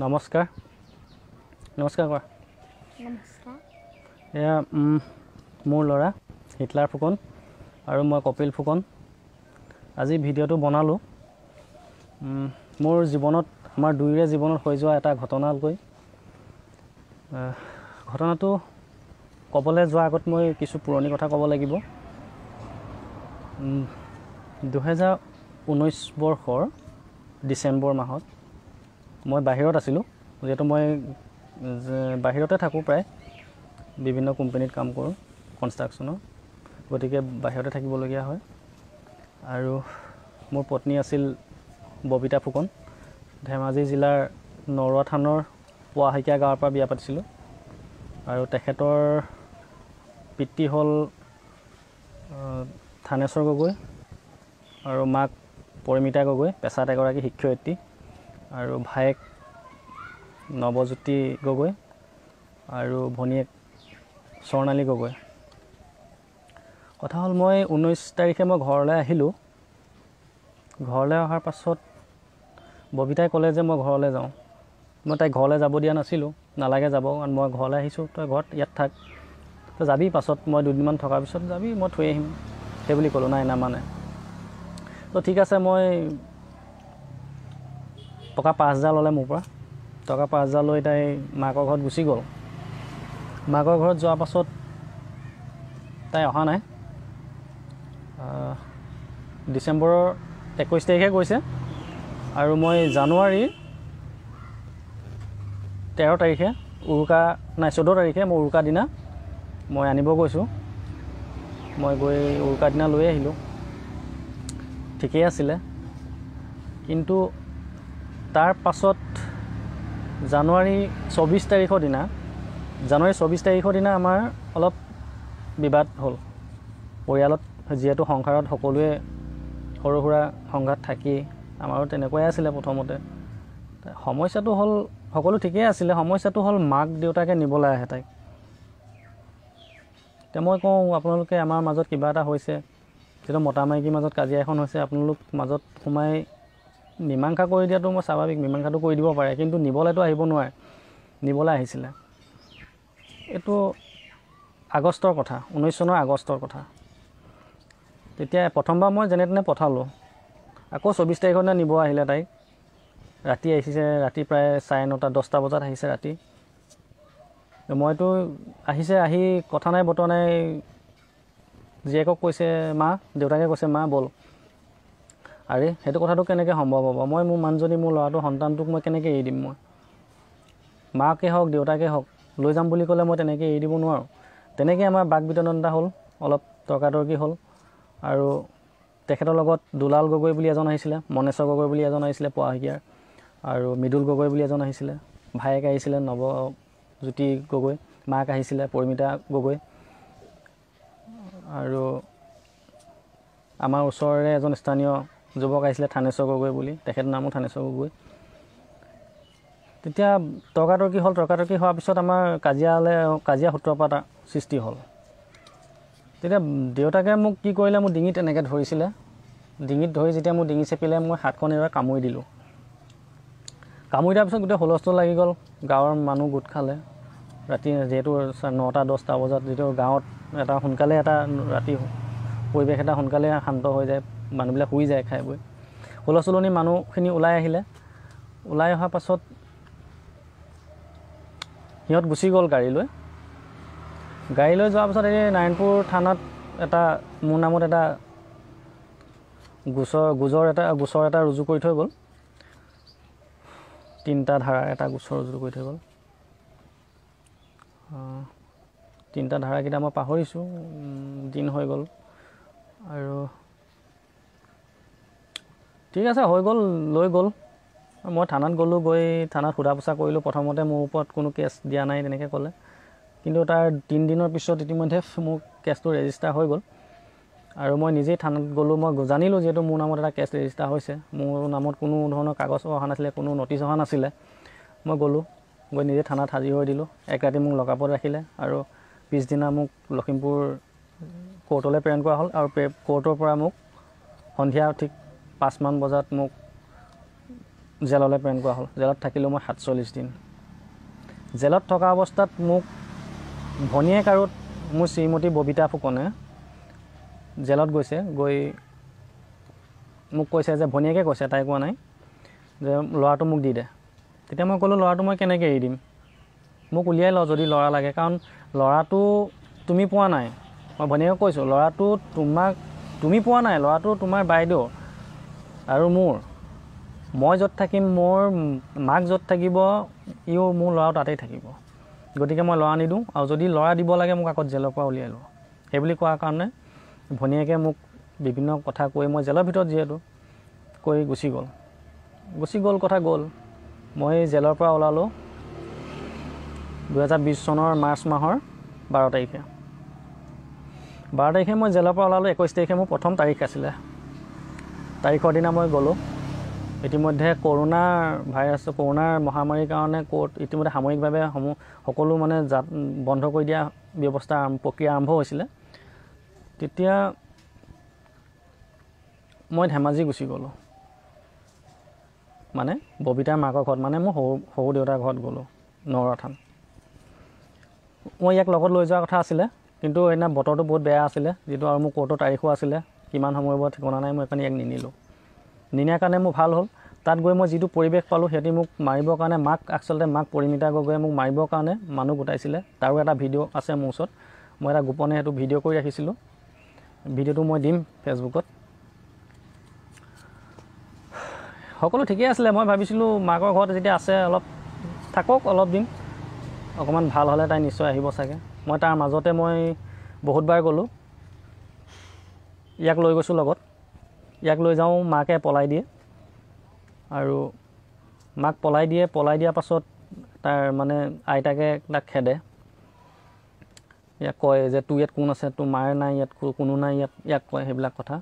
নমস্কাৰ কোৱা নমস্কাৰ এয়া মোৰ ল'ৰা হিটলাৰ ফুকন আৰু মই কপিল ফুকন আজি ভিডিঅ'টো বনালোঁ মোৰ জীৱনত আমাৰ দুয়োৰে জীৱনত হৈ যোৱা এটা ঘটনালৈ ঘটনাটো ক'বলৈ যোৱাৰ আগত মই কিছু পুৰণি কথা ক'ব লাগিব 2019 বৰ্ষৰ ডিচেম্বৰ মাহত মই বাহিৰত আছিলোঁ যেহেতু মই বাহিৰতে থাকোঁ প্ৰায় বিভিন্ন কোম্পানীত কাম কৰোঁ কনষ্ট্ৰাকশ্যনৰ গতিকে বাহিৰতে থাকিবলগীয়া হয় আৰু মোৰ পত্নী আছিল ববিতা ফুকন ধেমাজি জিলাৰ নৰোৱা থানৰ পোৱাশইকীয়া গাঁৱৰ পৰা বিয়া পাতিছিলোঁ আৰু তেখেতৰ পিতৃ হ'ল থানেশ্বৰ গগৈ আৰু মাক পৰিমিতা গগৈ পেছাত এগৰাকী শিক্ষয়িত্ৰী আৰু ভায়েক নৱজ্যোতি গগৈ আৰু ভনীয়েক স্বৰ্ণালী গগৈ কথা হ'ল মই 19 তাৰিখে মই ঘৰলৈ আহিলোঁ ঘৰলৈ অহাৰ পাছত ববিতাই ক'লে যে মই ঘৰলৈ যাওঁ মই তাইক ঘৰলৈ যাব দিয়া নাছিলোঁ নালাগে যাব কাৰণ মই ঘৰলৈ আহিছোঁ তই ঘৰত ইয়াত থাক তই যাবি পাছত মই দুদিনমান থকাৰ পিছত যাবি মই থৈ আহিম সেই বুলি ক'লোঁ নাই নামানে তো ঠিক আছে মই টকা 5,000 ল'লে মোৰ পৰা টকা 5,000 লৈ তাই মাকৰ ঘৰত গুচি গ'ল মাকৰ ঘৰত যোৱাৰ পাছত তাই অহা নাই ডিচেম্বৰৰ 21 তাৰিখে গৈছে আৰু মই জানুৱাৰী 13 তাৰিখে উৰুকা নাই 14 তাৰিখে মই উৰুকা দিনা মই আনিব গৈছোঁ মই গৈ উৰুকা দিনা লৈ আহিলোঁ ঠিকেই আছিলে কিন্তু তাৰ পাছত জানুৱাৰী 24 তাৰিখৰ দিনা আমাৰ অলপ বিবাদ হ'ল পৰিয়ালত যিহেতু সংসাৰত সকলোৱে সৰু সুৰা সংঘাত থাকি আমাৰো তেনেকুৱাই আছিলে প্ৰথমতে সমস্যাটো হ'ল সকলো ঠিকেই আছিলে সমস্যাটো হ'ল মাক দেউতাকে নিবলৈ আহে তাইক এতিয়া মই কওঁ আপোনালোকে আমাৰ মাজত কিবা এটা হৈছে যিটো মতা মাইকীৰ মাজত কাজিয়া এখন হৈছে আপোনালোক মাজত সোমাই মীমাংসা কৰি দিয়াটো মই স্বাভাৱিক মীমাংসাটো কৰি দিব পাৰে কিন্তু নিবলৈতো আহিব নোৱাৰে নিবলৈ আহিছিলে এইটো আগষ্টৰ কথা 19 চনৰ আগষ্টৰ কথা তেতিয়া প্ৰথমবাৰ মই যেনে তেনে পঠালোঁ আকৌ 24 তাৰিখৰ দিনা নিব আহিলে তাইক ৰাতি আহিছে ৰাতি প্ৰায় 9:30 10টা বজাত আহিছে ৰাতি মইতো আহিছে আহি কথা নাই বতৰা নাই জীয়েকক কৈছে মা দেউতাকে কৈছে মা বল আৰে সেইটো কথাটো কেনেকৈ সম্ভৱ হ'ব মই মোৰ মানুহজনী মোৰ ল'ৰাটো সন্তানটোক মই কেনেকৈ এৰি দিম মই মাকে হওক দেউতাকে হওক লৈ যাম বুলি ক'লে মই তেনেকৈ এৰি দিব নোৱাৰোঁ তেনেকৈ আমাৰ বাক বিতণ্ডা হ'ল অলপ তৰ্কাতৰ্কি হ'ল আৰু তেখেতৰ লগত দুলাল গগৈ বুলি এজন আহিছিলে মনেশ্বৰ গগৈ বুলি এজন আহিছিলে পোৱাশইকীয়াৰ আৰু মৃদুল গগৈ বুলি এজন আহিছিলে ভায়েক আহিছিলে নৱজ্যোতি গগৈ মাক আহিছিলে পৰিমিতা গগৈ আৰু আমাৰ ওচৰৰে এজন স্থানীয় যুৱক আহিছিলে থানেশ্বৰ গগৈ বুলি তেখেতৰ নামো থানেশ্বৰ গগৈ তেতিয়া তৰ্কাতৰ্কি হোৱাৰ পিছত আমাৰ কাজিয়া সূত্ৰপাত সৃষ্টি হ'ল তেতিয়া দেউতাকে মোক কি কৰিলে মোৰ ডিঙিত এনেকৈ ধৰিছিলে ডিঙিত ধৰি যেতিয়া মোৰ ডিঙি চেপিলে মই হাতখন এবাৰ কামুৰি দিলোঁ কামুৰি দিয়াৰ পিছত গোটেই হুলস্থুল লাগি গ'ল গাঁৱৰ মানুহ গোট খালে ৰাতি যিহেতু 9টা 10টা বজাত যিহেতু গাঁৱত এটা সোনকালে এটা ৰাতি পৰিৱেশ এটা সোনকালে শান্ত হৈ যায় মানুহবিলাক শুই যায় খাই বৈ হুলস্থুলনি মানুহখিনি ওলাই আহিলে ওলাই অহাৰ পাছত সিহঁত গুচি গ'ল গাড়ী লৈ যোৱাৰ পাছত এই নাৰায়ণপুৰ থানাত এটা মোৰ নামত এটা গোচৰ এটা ৰুজু কৰি থৈ গ'ল 3টা ধাৰাৰ এটা গোচৰ ৰুজু কৰি থৈ গ'ল 3টা ধাৰাকেইটা মই পাহৰিছোঁ দিন হৈ গ'ল আৰু ঠিক আছে হৈ গ'ল লৈ গ'ল মই থানাত গ'লোঁ গৈ থানাত সোধা পোছা কৰিলোঁ প্ৰথমতে মোৰ ওপৰত কোনো কেছ দিয়া নাই তেনেকৈ ক'লে কিন্তু তাৰ 3 দিনৰ পিছত ইতিমধ্যে মোৰ কেছটো ৰেজিষ্টাৰ হৈ গ'ল আৰু মই নিজেই থানাত গ'লোঁ মই জানিলোঁ যিহেতু মোৰ নামত এটা কেছ ৰেজিষ্টাৰ হৈছে মোৰ নামত কোনো ধৰণৰ কাগজ অহা নাছিলে কোনো নটিচ অহা নাছিলে মই গ'লোঁ গৈ নিজে থানাত হাজিৰ হৈ দিলোঁ এক ৰাতি মোক লকআপত ৰাখিলে আৰু পিছদিনা মোক লখিমপুৰ কোৰ্টলৈ প্ৰেৰণ কৰা হ'ল আৰু কোৰ্টৰ পৰা মোক সন্ধিয়া ঠিক 5মান বজাত মোক জেললৈ প্ৰেৰণ কৰা হ'ল। জেলত থাকিলোঁ মই 47 দিন। জেলত থকা অৱস্থাত মোক ভনীয়েক আৰু মোৰ শ্ৰীমতী ববিতা ফুকনে জেলত গৈছে, গৈ মোক কৈছে যে ভনীয়েকে কৈছে, তাই কোৱা নাই, যে ল'ৰাটো মোক দি দে। তেতিয়া মই ক'লোঁ ল'ৰাটো মই কেনেকৈ এৰি দিম, মোক উলিয়াই লওঁ যদি ল'ৰা লাগে, কাৰণ ল'ৰাটো তুমি পোৱা নাই। মই ভনীয়েকক কৈছোঁ ল'ৰাটো তুমি পোৱা নাই, ল'ৰাটো তোমাৰ বাইদেউ আৰু মোৰ। মই য'ত থাকিম, মোৰ মাক য'ত থাকিব, ইও মোৰ ল'ৰাও তাতেই থাকিব। গতিকে মই ল'ৰা নিদিওঁ, আৰু যদি ল'ৰা দিব লাগে মোক আগত জেলৰ পৰা উলিয়াই লওঁ। সেইবুলি কোৱাৰ কাৰণে ভনীয়েকে মোক বিভিন্ন কথা কৈ, মই জেলৰ ভিতৰত যিহেতু, কৈ গুচি গ'ল কথা গ'ল। মই জেলৰ পৰা ওলালোঁ 2020 চনৰ মাৰ্চ মাহৰ 12 তাৰিখে। 12 তাৰিখে মই জেলৰ পৰা ওলালোঁ। 21 তাৰিখে মোৰ প্ৰথম তাৰিখ আছিলে। তাৰিখৰ দিনা মই গ'লোঁ। ইতিমধ্যে কৰোণাৰ মহামাৰীৰ কাৰণে ইতিমধ্যে সাময়িকভাৱে সকলো মানে বন্ধ কৰি দিয়া প্ৰক্ৰিয়া আৰম্ভ হৈছিলে। তেতিয়া মই ধেমাজি গুচি গ'লোঁ, মানে ববিতাৰ মাকৰ ঘৰত, মানে মোৰ সৰু দেউতাৰ ঘৰত গ'লোঁ, নৰা থান। মই ইয়াক লগত লৈ যোৱাৰ কথা আছিলে, কিন্তু সেইদিনা বতৰটো বহুত বেয়া আছিলে, যিটো আৰু মোৰ কোৰ্টৰ তাৰিখো আছিলে, কিমান সময়ৰ পৰা ঠিকনা নাই। মই সেইকাৰণে ইয়াক নিনিলোঁ। নিনিয়াৰ কাৰণে মোৰ ভাল হ'ল। তাত গৈ মই যিটো পৰিৱেশ পালোঁ, সিহঁতি মোক মাৰিবৰ কাৰণে, মাক পৰিমিতা গগৈয়ে মোক মাৰিবৰ কাৰণে মানুহ গোটাইছিলে। তাৰো এটা ভিডিঅ' আছে মোৰ ওচৰত। মই এটা গোপনে সেইটো ভিডিঅ' কৰি ৰাখিছিলোঁ। ভিডিঅ'টো মই দিম ফেচবুকত। সকলো ঠিকেই আছিলে। মই ভাবিছিলোঁ মাকৰ ঘৰত যেতিয়া আছে, অলপ থাকক অলপ দিন, অকণমান ভাল হ'লে তাই নিশ্চয় আহিব চাগে। মই তাৰ মাজতে মই বহুতবাৰ গ'লোঁ। ইয়াক লৈ গৈছোঁ লগত। ইয়াক লৈ যাওঁ, মাকে পলাই দিয়ে, আৰু মাক পলাই দিয়াৰ পাছত তাৰ মানে আইতাকে তাক খেদে। ইয়াক কয় যে তোৰ ইয়াত কোন আছে, তোৰ মাৰ নাই ইয়াত, কোনো নাই ইয়াত, ইয়াক কয় সেইবিলাক কথা।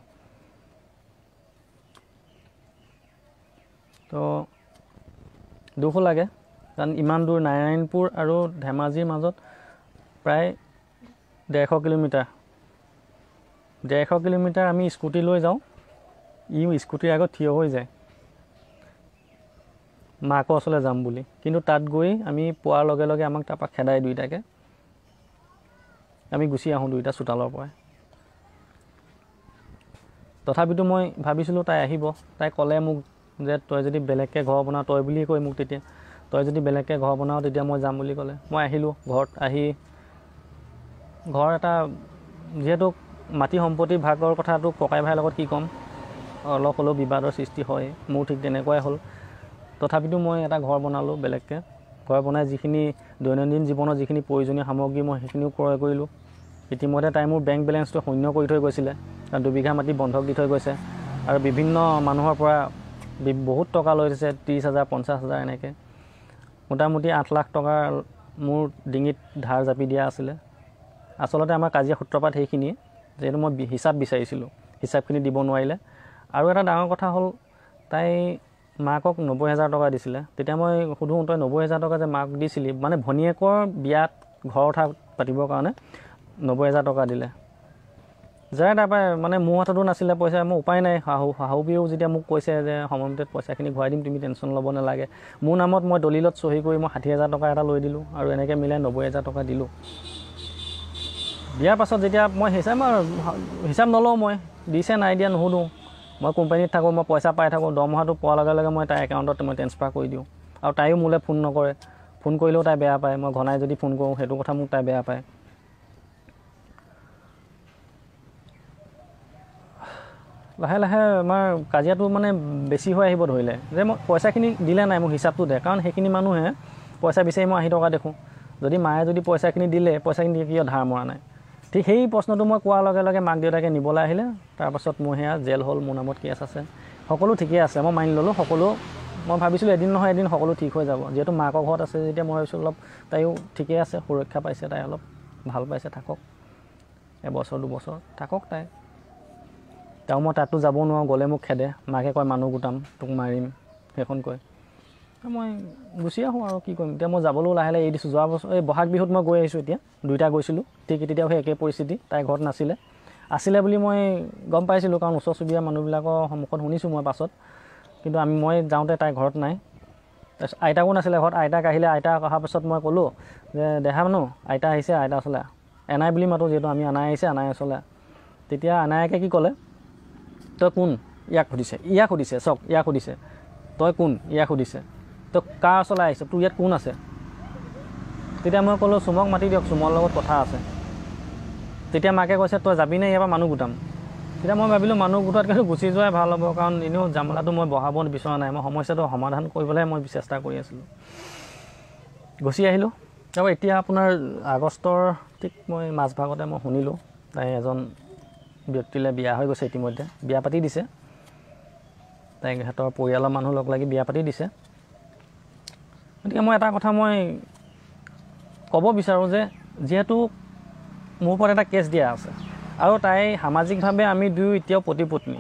তো দুখো লাগে, কাৰণ ইমান দূৰ নাৰায়ণপুৰ আৰু ধেমাজিৰ মাজত প্ৰায় 150 কিলোমিটাৰ। 150 কিলোমিটাৰ আমি স্কুটি লৈ যাওঁ, ইও স্কুটিৰ আগত থিয় হৈ যায় মাকৰ ওচৰলৈ যাম বুলি। কিন্তু তাত গৈ আমি পোৱাৰ লগে লগে আমাক তাৰপৰা খেদাই দুইটাকে। আমি গুচি আহোঁ দুইটা চোতালৰ পৰাই। তথাপিতো মই ভাবিছিলোঁ তাই আহিব। তাই ক'লে মোক যে তই যদি বেলেগকৈ ঘৰ বনাৱ, তই বুলিয়ে কৈ মোক তেতিয়া, তই যদি বেলেগকৈ ঘৰ বনাৱ তেতিয়া মই যাম বুলি ক'লে। মই আহিলোঁ। ঘৰত আহি ঘৰ এটা, যিহেতু মাটি সম্পত্তিৰ ভাগৰ কথাটো ককাই ভাইৰ লগত কি ক'ম, অলপ হ'লেও বিবাদৰ সৃষ্টি হয়। মোৰ ঠিক তেনেকুৱাই হ'ল। তথাপিতো মই এটা ঘৰ বনালোঁ বেলেগকৈ। ঘৰ বনাই যিখিনি দৈনন্দিন জীৱনৰ যিখিনি প্ৰয়োজনীয় সামগ্ৰী, মই সেইখিনিও ক্ৰয় কৰিলোঁ। ইতিমধ্যে তাই মোৰ বেংক বেলেঞ্চটো শূন্য কৰি থৈ গৈছিলে, কাৰণ 2 বিঘা মাটি বন্ধক দি থৈ গৈছে, আৰু বিভিন্ন মানুহৰ পৰা বহুত টকা লৈ থৈছে, 30,000 50,000 এনেকৈ। মোটামুটি 8 লাখ টকা মোৰ ডিঙিত ধাৰ জাপি দিয়া আছিলে। আচলতে আমাৰ কাজিয়া সূত্ৰপাত সেইখিনিয়ে, যিহেতু মই হিচাপ বিচাৰিছিলোঁ, হিচাপখিনি দিব নোৱাৰিলে। আৰু এটা ডাঙৰ কথা হ'ল, তাই মাকক 90,000 টকা দিছিলে। তেতিয়া মই সুধোঁ, তই 90,000 টকা যে মাক দিছিলি, মানে ভনীয়েকৰ বিয়াত ঘৰ উঠা পাতিবৰ কাৰণে 90,000 টকা দিলে। যাৰে তাৰপৰা মানে মোৰ হাততো নাছিলে পইচা, মোৰ উপায় নাই। শাহুবিও যেতিয়া মোক কৈছে যে সময়মতে পইচাখিনি ঘূৰাই দিম, তুমি টেনশ্যন ল'ব নালাগে। মোৰ নামত মই দলিলত চহী কৰি মই 60,000 টকা এটা লৈ দিলোঁ, আৰু এনেকৈ মিলাই 90,000 টকা দিলোঁ। দিয়াৰ পাছত যেতিয়া মই হিচাপ নলওঁ, মই দিছে নাই দিয়া নুসুধোঁ। মই কোম্পানীত থাকোঁ, মই পইচা পাই থাকোঁ, দৰমহাটো পোৱাৰ লগে লগে মই তাইৰ একাউণ্টত মই ট্ৰেন্সফাৰ কৰি দিওঁ। আৰু তাইও মোলৈ ফোন নকৰে। ফোন কৰিলেও তাই বেয়া পায়, মই ঘনাই যদি ফোন কৰোঁ সেইটো কথা মোক তাই বেয়া পায়। লাহে লাহে আমাৰ কাজিয়াটো মানে বেছি হৈ আহিব ধৰিলে, যে মই পইচাখিনি দিলে নাই, মোক হিচাপটো দে। কাৰণ সেইখিনি মানুহে পইচা বিচাৰি মই আহি থকা দেখোঁ। যদি মায়ে যদি পইচাখিনি দিলে, পইচাখিনি কিয় ধাৰ মৰা নাই। ঠিক সেই প্ৰশ্নটো মই কোৱাৰ লগে লগে মাক দেউতাকে নিবলৈ আহিলে। তাৰপাছত মোৰ সেয়া জেল হ'ল, মোৰ নামত কেছ আছে, সকলো ঠিকেই আছে। মই মানি ল'লোঁ সকলো। মই ভাবিছিলোঁ এদিন নহয় এদিন সকলো ঠিক হৈ যাব। যিহেতু মাকৰ ঘৰত আছে যেতিয়া, মই ভাবিছোঁ অলপ তাইও ঠিকেই আছে, সুৰক্ষা পাইছে, তাই অলপ ভাল পাইছে, থাকক 1 বছৰ 2 বছৰ থাকক তাই। তেওঁ মই তাতো যাব নোৱাৰোঁ, গ'লে মোক খেদে। মাকে কয় মানুহ গোটাম, তোক মাৰিম, সেইখন কয়। মই গুচি আহোঁ আৰু কি কৰিম। এতিয়া মই যাবলৈও লাহে লাহে এৰি দিছোঁ। যোৱা বছৰ এই বহাগ বিহুত মই গৈ আহিছোঁ। এতিয়া 2টা গৈছিলোঁ, ঠিক তেতিয়াও সেই একেই পৰিস্থিতি। তাই ঘৰত আছিলে বুলি মই গম পাইছিলোঁ, কাৰণ ওচৰ চুবুৰীয়া মানুহবিলাকৰ সন্মুখত শুনিছোঁ মই পাছত। কিন্তু মই যাওঁতে তাই ঘৰত নাই। তাৰপিছত আইতাকো নাছিলে ঘৰত। আইতাক আহিলে, আইতাক অহাৰ পাছত মই ক'লোঁ যে দেহা মানুহ আইতা আহিছে, আইতা ওচৰলৈ এনাই বুলি মাতোঁ, যিহেতু আমি আনাই আহিছে, আনাই ওচৰলৈ। তেতিয়া আনায়কে কি ক'লে, তই কোন? ইয়াক সুধিছে চক, ইয়াক সুধিছে তই কোন? ইয়াক সুধিছে তই কাৰ ওচৰলৈ আহিছ? তোৰ ইয়াত কোন আছে? তেতিয়া মই ক'লোঁ চুমক মাতি দিয়ক, চুমৰ লগত কথা আছে। তেতিয়া মাকে কৈছে তই যাবিনে ইয়াৰ পৰা মানুহ গোটাম? তেতিয়া মই ভাবিলোঁ মানুহ গোটোৱাতকৈ গুচি যোৱাই ভাল হ'ব, কাৰণ এনেও জামেলাটো মই বঢ়াব বিচৰা নাই। মই সমস্যাটো সমাধান কৰিবলৈহে মই চেষ্টা কৰি আছিলোঁ। গুচি আহিলোঁ। তাৰপৰা এতিয়া আপোনাৰ আগষ্টৰ ঠিক মই মাজভাগতে মই শুনিলোঁ তাই এজন ব্যক্তিলৈ বিয়া হৈ গৈছে ইতিমধ্যে, বিয়া পাতি দিছে। তাইক সিহঁতৰ পৰিয়ালৰ মানুহ লগ লাগি বিয়া পাতি দিছে। গতিকে মই এটা কথা মই ক'ব বিচাৰোঁ যে যিহেতু মোৰ ওপৰত এটা কেছ দিয়া আছে আৰু তাই সামাজিকভাৱে আমি দুয়ো এতিয়াও পতি পত্নী,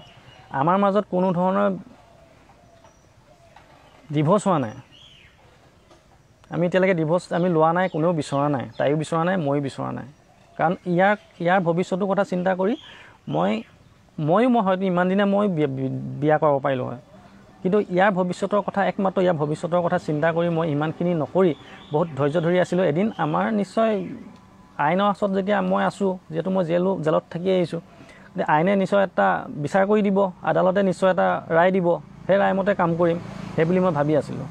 আমাৰ মাজত কোনো ধৰণৰ ডিভ'ৰ্চ হোৱা নাই। আমি এতিয়ালৈকে ডিভ'ৰ্চ আমি লোৱা নাই, কোনেও বিচৰা নাই, তাইও বিচৰা নাই, ময়ো বিচৰা নাই। কাৰণ ইয়াৰ ভৱিষ্যতৰ কথা চিন্তা কৰি ময়ো হয়তো ইমান দিনে মই বিয়া কৰাব পাৰিলোঁ হয়, কিন্তু ইয়াৰ ভৱিষ্যতৰ কথা, একমাত্ৰ ইয়াৰ ভৱিষ্যতৰ কথা চিন্তা কৰি মই ইমানখিনি নকৰি বহুত ধৈৰ্য ধৰি আছিলোঁ। এদিন আমাৰ নিশ্চয় আইনৰ ওচৰত যেতিয়া মই আছোঁ, যিহেতু মই জেলত থাকি আহিছোঁ, গতিকে আইনে নিশ্চয় এটা বিচাৰ কৰি দিব, আদালতে নিশ্চয় এটা ৰায় দিব, সেই ৰায়মতে কাম কৰিম সেই বুলি মই ভাবি আছিলোঁ।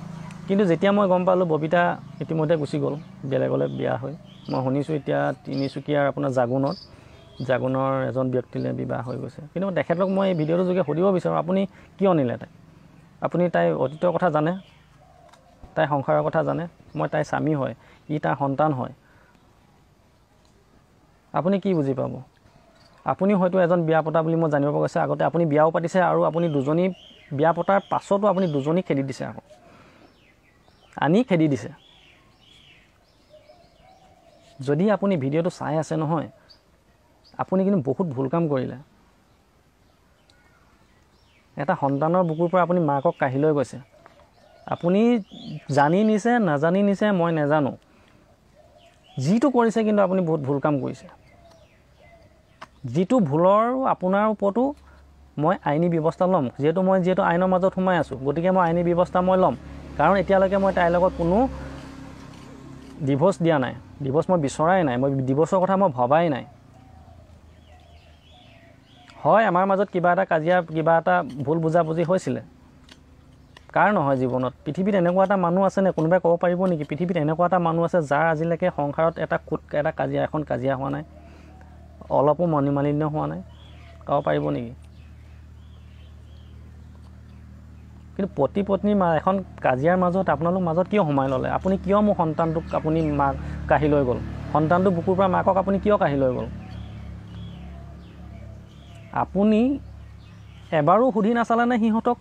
কিন্তু যেতিয়া মই গম পালোঁ ববিতা ইতিমধ্যে গুচি গ'ল বেলেগলৈ বিয়া হৈ, মই শুনিছোঁ এতিয়া তিনিচুকীয়াৰ আপোনাৰ জাগুনৰ এজন ব্যক্তিলৈ বিবাহ হৈ গৈছে। কিন্তু তেখেতক মই এই ভিডিঅ'টোৰ যোগে সুধিব বিচাৰোঁ, আপুনি কিয় নিলে তাইক? আপুনি তাইৰ অতীতৰ কথা জানে, তাইৰ সংসাৰৰ কথা জানে, মই তাইৰ স্বামী হয়, ই তাৰ সন্তান হয়। আপুনি কি বুজি পাব? আপুনি হয়তো এজন বিয়া পতা বুলি মই জানিব গৈছে, আগতে আপুনি বিয়াও পাতিছে আৰু আপুনি দুজনী বিয়া পতাৰ পাছতো আপুনি দুজনী খেদি দিছে, আকৌ আনি খেদি দিছে। যদি আপুনি ভিডিঅ'টো চাই আছে নহয়, আপুনি কিন্তু বহুত ভুল কাম কৰিলে। এটা সন্তানৰ বুকুৰ পৰা আপুনি মাকক কাঢ়ি লৈ গৈছে। আপুনি জানি নিছে নাজানি নিছে মই নাজানো, যিটো কৰিছে কিন্তু আপুনি বহুত ভুল কাম কৰিছে। যিটো ভুলৰ আপোনাৰ ওপৰতো মই আইনী ব্যৱস্থা ল'ম, যিহেতু আইনৰ মাজত সোমাই আছোঁ, গতিকে মই আইনী ব্যৱস্থা মই ল'ম। কাৰণ এতিয়ালৈকে মই তাইৰ লগত কোনো ডিভ'ৰ্চ দিয়া নাই, ডিভ'ৰ্চ মই বিচৰাই নাই, মই ডিভ'ৰ্চৰ কথা মই ভবাই নাই। হয় আমাৰ মাজত কিবা এটা কাজিয়া, কিবা এটা ভুল বুজাবুজি হৈছিলে, কাৰ নহয় জীৱনত? পৃথিৱীত এনেকুৱা এটা মানুহ আছেনে, কোনোবাই ক'ব পাৰিব নেকি পৃথিৱীত এনেকুৱা এটা মানুহ আছে যাৰ আজিলৈকে সংসাৰত এটা কাজিয়া হোৱা নাই, অলপো মনোমালিন্য হোৱা নাই? ক'ব পাৰিব নেকি? কিন্তু পতি পত্নীৰ এখন কাজিয়াৰ মাজত আপোনালোক মাজত কিয় সোমাই ল'লে? আপুনি কিয় মোৰ সন্তানটোক আপুনি মাক কাঢ়ি লৈ গ'ল? সন্তানটো বুকুৰ পৰা মাকক আপুনি কিয় কাঢ়ি লৈ গ'ল? আপুনি এবাৰো সুধি নাচালেনে সিহঁতক?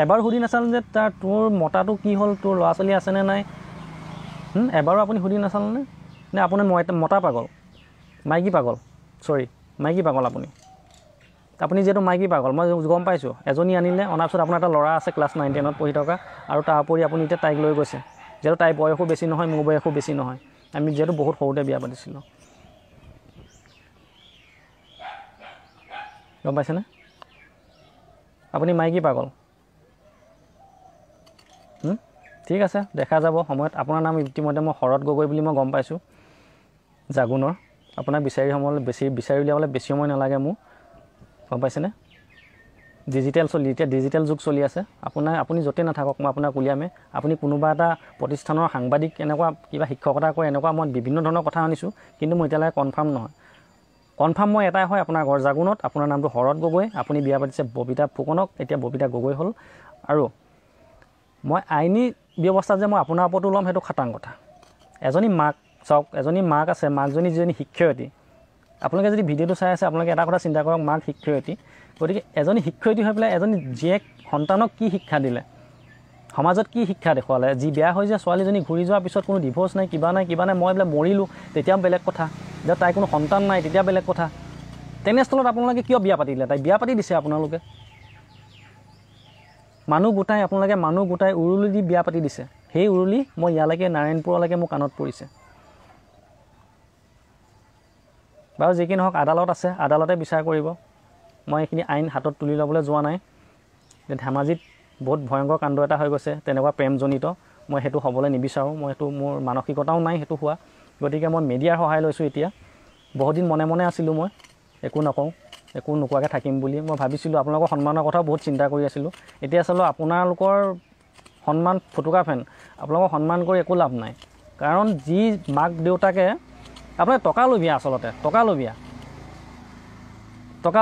এবাৰ সুধি নাচালে যে তোৰ মতাটো কি হ'ল, তোৰ ল'ৰা ছোৱালী আছেনে নাই? এবাৰো আপুনি সুধি নাচালেনে? নে আপুনি মতা পাগল, মাইকী পাগল, মাইকী পাগল আপুনি যিহেতু মাইকী পাগল, মই গম পাইছোঁ। এজনী আনিলে, অনাৰ পিছত আপোনাৰ এটা ল'ৰা আছে ক্লাছ 9-10ত পঢ়ি থকা, আৰু তাৰ উপৰি আপুনি এতিয়া তাইক লৈ গৈছে, যিহেতু তাইৰ বয়সো বেছি নহয়, মোৰ বয়সো বেছি নহয়, আমি যিহেতু বহুত সৰুতে বিয়া পাতিছিলোঁ। গম পাইছেনে? আপুনি মাইকী পাগল। ঠিক আছে, দেখা যাব সময়ত। আপোনাৰ নাম ইতিমধ্যে মই শৰৎ গগৈ বুলি মই গম পাইছোঁ, জাগুনৰ। আপোনাক বিচাৰি উলিয়াবলৈ বেছি সময় নালাগে মোৰ, গম পাইছেনে? এতিয়া ডিজিটেল যুগ চলি আছে। আপুনি য'তে নাথাকক মই আপোনাক উলিয়ামে। আপুনি কোনোবা এটা প্ৰতিষ্ঠানৰ সাংবাদিক, এনেকুৱা কিবা শিক্ষকতা কৰে, এনেকুৱা মই বিভিন্ন ধৰণৰ কথা শুনিছোঁ, কিন্তু মই এতিয়ালৈকে কনফাৰ্ম নহয়। কনফাৰ্ম মই এটাই হয়, আপোনাৰ ঘৰ জাগুনত, আপোনাৰ নামটো শৰৎ গগৈ, আপুনি বিয়া পাতিছে ববিতা ফুকনক, এতিয়া ববিতা গগৈ হ'ল। আৰু মই আইনী ব্যৱস্থা যে মই আপোনাৰ ওপৰতো ল'ম, সেইটো খাটাং কথা। এজনী মাক চাওক, এজনী মাক আছে, মাকজনী যিজনী শিক্ষয়িত্ৰী, আপোনালোকে যদি ভিডিঅ'টো চাই আছে, আপোনালোকে এটা কথা চিন্তা কৰক, মাক শিক্ষয়িত্ৰী, গতিকে এজনী শিক্ষয়িত্ৰী হৈ পেলাই এজনী জীয়েক সন্তানক কি শিক্ষা দিলে, সমাজত কি শিক্ষা দেখুৱালে? যি বেয়া হৈ যে ছোৱালীজনী ঘূৰি যোৱাৰ পিছত কোনো ডিভ'ৰ্চ নাই, কিবা নাই, মই বোলে মৰিলোঁ, তেতিয়াও বেলেগ কথা। যে তাইৰ কোনো সন্তান নাই, তেতিয়া বেলেগ কথা। তেনেস্থলত আপোনালোকে কিয় বিয়া পাতিলে? তাই বিয়া পাতি দিছে আপোনালোকে, মানুহ গোটাই উৰুলি দি বিয়া পাতি দিছে। সেই উৰুলি মই ইয়ালৈকে নাৰায়ণপুৰলৈকে মোৰ কাণত পৰিছে। বাৰু যি কি নহওক, আদালত আছে, আদালতে বিচাৰ কৰিব। মই এইখিনি আইন হাতত তুলি ল'বলৈ যোৱা নাই। যে ধেমাজিত বহুত ভয়ংকৰ কাণ্ড এটা হৈ গৈছে তেনেকুৱা প্ৰেমজনিত মই সেইটো হ'বলৈ নিবিচাৰোঁ মই সেইটো মোৰ মানসিকতাও নাই সেইটো হোৱা গতিকে মই মিডিয়াৰ সহায় লৈছোঁ এতিয়া বহুত দিন মনে মনে আছিলোঁ মই একো নকওঁ একো নোকোৱাকৈ থাকিম বুলি মই ভাবিছিলোঁ আপোনালোকৰ সন্মানৰ কথাও বহুত চিন্তা কৰি আছিলোঁ এতিয়া চালোঁ আপোনালোকৰ সন্মান ফুটুকা ফেন আপোনালোকক সন্মান কৰি একো লাভ নাই কাৰণ যি মাক দেউতাকে আপোনাৰ টকা লভিয়া আচলতে টকা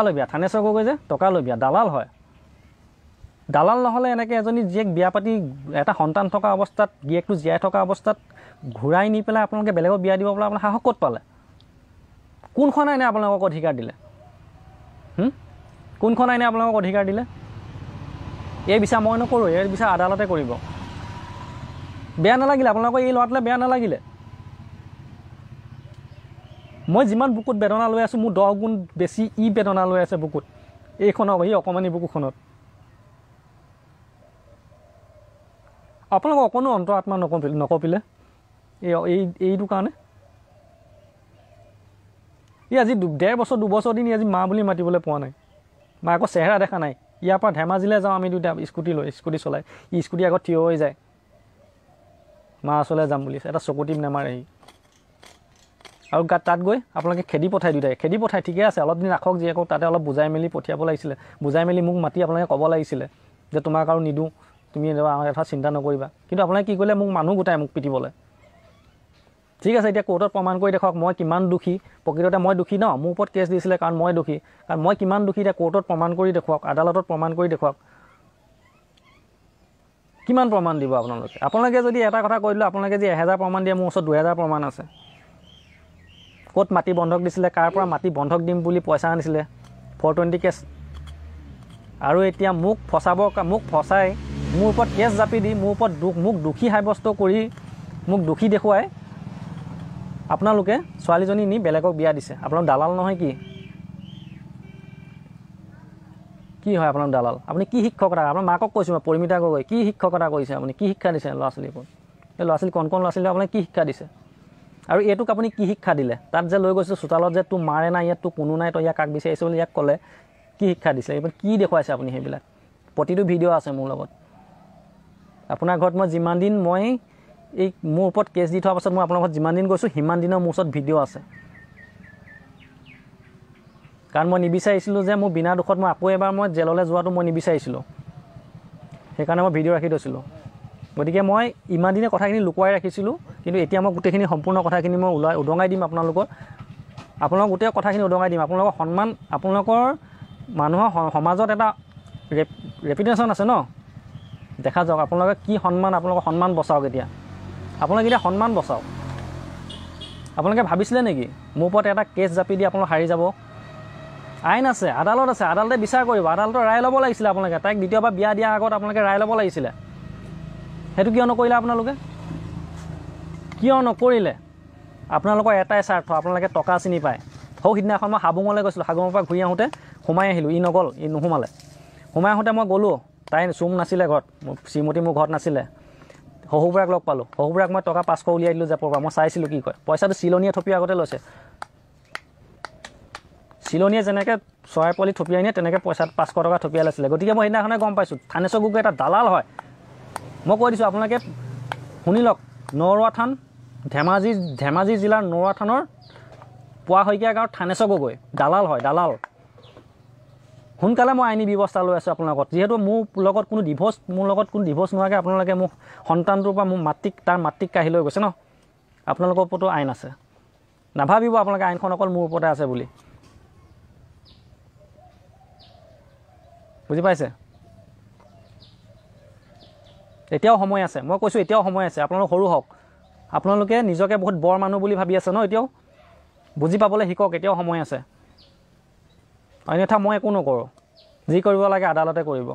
লভিয়া থানেশ্বৰ গগৈ যে টকা লভিয়া দালাল হয় দালাল নহ'লে এনেকৈ এজনী জীয়েক বিয়া পাতি এটা সন্তান থকা অৱস্থাত গিয়েকটো জীয়াই থকা অৱস্থাত ঘূৰাই নি পেলাই আপোনালোকে বেলেগক বিয়া দিব পেলাই আপোনাৰ সাহস ক'ত পালে কোনখন আইনে আপোনালোকক অধিকাৰ দিলে কোনখন আইনে আপোনালোকক অধিকাৰ দিলে এই বিচাৰ মই নকৰোঁ এই বিচাৰ আদালতে কৰিব বেয়া নালাগিলে আপোনালোকৰ এই ল'ৰাটোলৈ বেয়া নালাগিলে মই যিমান বুকুত বেদনা লৈ আছোঁ মোৰ 10 গুণ বেছি ই বেদনা লৈ আছে বুকুত এইখনক এই অকণমানি বুকুখনত আপোনালোকক অকণো অন্তৰ আত্মা নকপিলে এইটো কাৰণে ই আজি 1.5 বছৰ 2 বছৰ দিন আজি মা বুলি মাতিবলৈ পোৱা নাই মাকৰ চেহেৰা দেখা নাই ইয়াৰ পৰা ধেমাজিলৈ যাওঁ আমি দুটা স্কুটি চলাই ই স্কুটি আগত থিয় হৈ যায় মা ওচৰলৈ যাম বুলি এটা চকুটিপ নেমাৰেহি আৰু তাত গৈ আপোনালোকে খেদি পঠাই দুটাই খেদি পঠাই ঠিকে আছে অলপ দিন ৰাখক যি আকৌ তাতে অলপ বুজাই মেলি পঠিয়াব লাগিছিলে বুজাই মেলি মোক মাতি আপোনালোকে ক'ব লাগিছিলে যে তোমাক আৰু নিদিওঁ তুমি আমাৰ কথা চিন্তা নকৰিবা কিন্তু আপোনালোকে কি কৰিলে মোক মানুহ গোটাই মোক পিটিবলৈ ঠিক আছে এতিয়া কোৰ্টত প্ৰমাণ কৰি দেখুৱাওক মই কিমান দোষী প্ৰকৃততে মই দোষী ন মোৰ ওপৰত কেছ দিছিলে কাৰণ মই দোষী কাৰণ মই কিমান দোষী এতিয়া কোৰ্টত প্ৰমাণ কৰি দেখুৱাওক আদালতত প্ৰমাণ কৰি দেখুৱাওক কিমান প্ৰমাণ দিব আপোনালোকে যদি এটা কথা কৈ দিলোঁ আপোনালোকে যে 1000 প্ৰমাণ দিয়ে মোৰ ওচৰত 2000 প্ৰমাণ আছে ক'ত মাটি বন্ধক দিছিলে কাৰ পৰা মাটি বন্ধক দিম বুলি পইচা আনিছিলে 420 কেছ আৰু এতিয়া মোক ফচাই মোৰ ওপৰত কেছ জাপি দি মোৰ ওপৰত মোক দোষী সাব্যস্ত কৰি মোক দোষী দেখুৱাই আপোনালোকে ছোৱালীজনী নি বেলেগক বিয়া দিছে আপোনালোক দালাল নহয় কি হয় আপোনালোক দালাল আপুনি কি শিক্ষকতা আপোনাৰ মাকক কৈছোঁ মই পৰিমিতা গগৈ কি শিক্ষকতা কৰিছে আপুনি কি শিক্ষা দিছে ল'ৰা ছোৱালীক এই ল'ৰা ছোৱালী কণ ল'ৰা ছোৱালীক আপুনি কি শিক্ষা দিছে আৰু এইটোক আপুনি কি শিক্ষা দিলে তাত যে লৈ গৈছোঁ চোতালত যে তোৰ মাৰে নাই ইয়াত তোৰ কোনো নাই তই ইয়াক কাক বিচাৰিছে বুলি ইয়াক ক'লে কি শিক্ষা দিছে এইবোৰ কি দেখুৱাইছে আপুনি সেইবিলাক প্ৰতিটো ভিডিঅ' আছে মোৰ লগত আপোনাৰ ঘৰত মই যিমান দিন মই এই মোৰ ওপৰত কেছ দি থোৱাৰ পাছত মই আপোনাৰ ঘৰত যিমান দিন গৈছোঁ সিমান দিনৰ মোৰ ওচৰত ভিডিঅ' আছে কাৰণ মই নিবিচাৰিছিলোঁ যে মোৰ বিনা দুখত মই আকৌ এবাৰ মই জেললৈ যোৱাটো মই নিবিচাৰিছিলোঁ সেইকাৰণে মই ভিডিঅ' ৰাখি থৈছিলোঁ গতিকে মই ইমান দিনে কথাখিনি লুকুৱাই ৰাখিছিলোঁ কিন্তু এতিয়া মই গোটেইখিনি সম্পূৰ্ণ কথাখিনি মই উদঙাই দিম আপোনালোকৰ গোটেই কথাখিনি উদঙাই দিম আপোনালোকৰ সন্মান আপোনালোকৰ মানুহৰ সমাজত এটা ৰেপুটেশ্যন আছে ন দেখা যাওক আপোনালোকে কি সন্মান আপোনালোকৰ সন্মান বচাওক এতিয়া আপোনালোকে এতিয়া সন্মান বচাওক আপোনালোকে ভাবিছিলে নেকি মোৰ ওপৰত এটা কেছ জাপি দি আপোনালোক হাৰি যাব আইন আছে আদালত আছে আদালতে বিচাৰ কৰিব আদালতৰ ৰায় ল'ব লাগিছিলে আপোনালোকে তাইক দ্বিতীয়বাৰ বিয়া দিয়াৰ আগত আপোনালোকে ৰায় ল'ব লাগিছিলে সেইটো কিয় নকৰিলে আপোনালোকে কিয় নকৰিলে আপোনালোকৰ এটাই স্বাৰ্থ আপোনালোকে টকা চিনি পায় সিদিনাখন মই হাবুঙলৈ গৈছিলোঁ হাবুঙৰ পৰা ঘূৰি আহোঁতে সোমাই আহিলোঁ ই নগ'ল ই নোসোমালে সোমাই আহোঁতে মই গ'লোঁ তাই চুম নাছিলে ঘৰত শ্ৰীমতী মোৰ ঘৰত নাছিলে শহুবুঢ়াক লগ পালোঁ শহুবুঢ়াক মই টকা 500 উলিয়াই দিলোঁ জেপৰ পৰা মই চাইছিলোঁ কি কয় পইচাটো চিলনীয়ে থপিয়াৰ আগতে লৈছে চিলনীয়ে যেনেকৈ চৰাই পোৱালি থপিয়াই নিয়ে তেনেকৈ পইচাত 500 টকা থপিয়াই লৈছিলে গতিকে মই সেইদিনাখনে গম পাইছোঁ থানেশ্বৰ গগৈ এটা দালাল হয় মই কৈ দিছোঁ আপোনালোকে শুনি লওক নৰুৱা থান ধেমাজি জিলাৰ নৰুৱা থানৰ পোৱা শইকীয়া গাঁৱৰ থানেশ্বৰ গগৈ দালাল হয় দালাল সোনকালে মই আইনী ব্যৱস্থা লৈ আছোঁ আপোনাৰ লগত যিহেতু মোৰ লগত কোনো ডিভোৰ্চ নোহোৱাকৈ আপোনালোকে মোক সন্তানটোৰ পৰা মোৰ তাৰ মাতৃক কাঢ়ি লৈ গৈছে ন আপোনালোকৰ ওপৰতো আইন আছে নাভাবিব আপোনালোকে আইনখন অকল মোৰ ওপৰতে আছে বুলি বুজি পাইছে এতিয়াও সময় আছে মই কৈছোঁ এতিয়াও সময় আছে আপোনালোক সৰু হওক আপোনালোকে নিজকে বহুত বৰ মানুহ বুলি ভাবি আছে ন এতিয়াও বুজি পাবলৈ শিকক এতিয়াও সময় আছে অন্যথা মই একো নকৰোঁ যি কৰিব লাগে আদালতে কৰিব